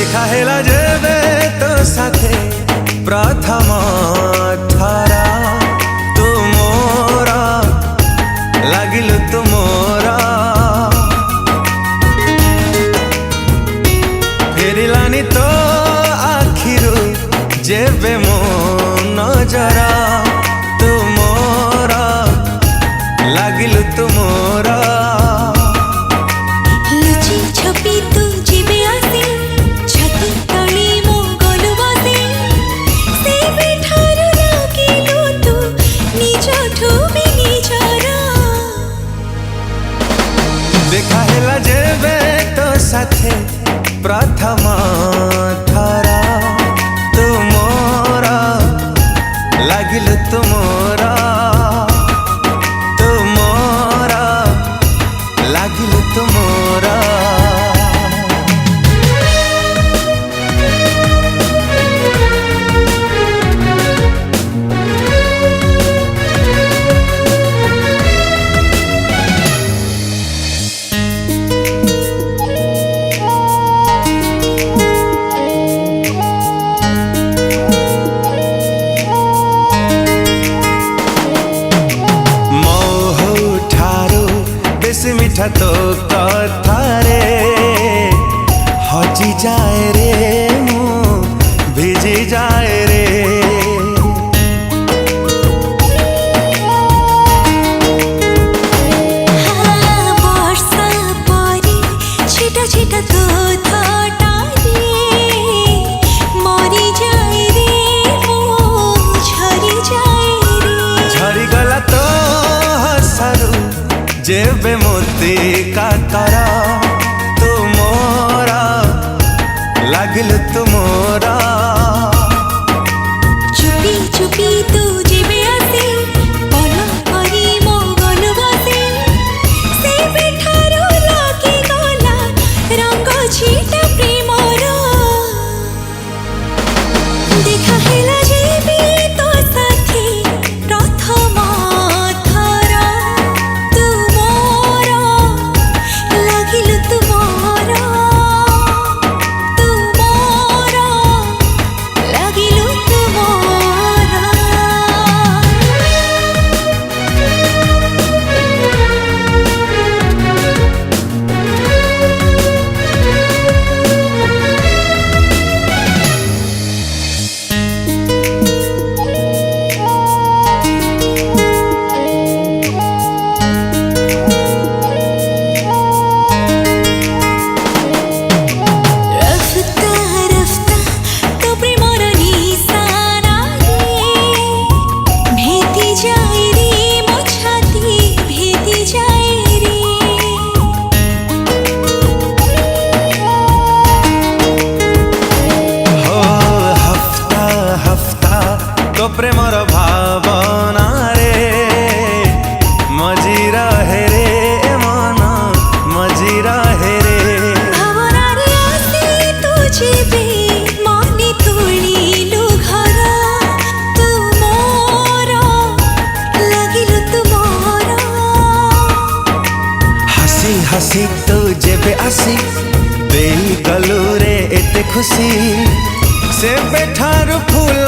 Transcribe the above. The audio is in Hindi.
देखा हेला जेबे तो साथे प्रथम थरा तू मोरा लागिलु तू मोरा फेरिलानी तो आखिरु जेबे मो नजरा तू मोरा लागिलु तू मोरा लुची छपी तू जीवे आसे छाती तले मो गलु बसे से बेठारु लागिलु तू निजठु भी निजरा देखा हेला जेबे तो साथे प्रथम थरा तू मोरा लागिलु तू मोरा तू मोरा लागिलु तू मोरा मिठा तो कथारे हजी जाए रे मु भिजी जाए रे वर्षा परी छिटा छिटा तो थटारे मरी जाए रे मो झरी जाए रे झरी गला तो हसरू जेबे मोती काकरा तू मोरा लागिलु तू मोरा चुपी चुपी तू जीवे आसे बल करी मो गलु बसे से बेठारु लागी गला रंग छिटा प्रेमर देखा हेला जेबे तो साथे प्रथम थरा तू मोरा लागिलु तू मोरा तू मोरा लागिलु तू मोरा रफ्ता रफ्ता तो प्रेमर निशाना रे भेदी जाए रे मो छाती भेदी जाए रे हो हफ्ता हफ्ता तो प्रेमर भावना रे मजी रहे रे मन मजी रहे रे भावनारे आसे तू जीवे मने तुलिलु घर तू मोरा लागिलु तू मोरा हसी हसी तो जेबे आसी देई गलु रे एते खुशी से बेठारु फूल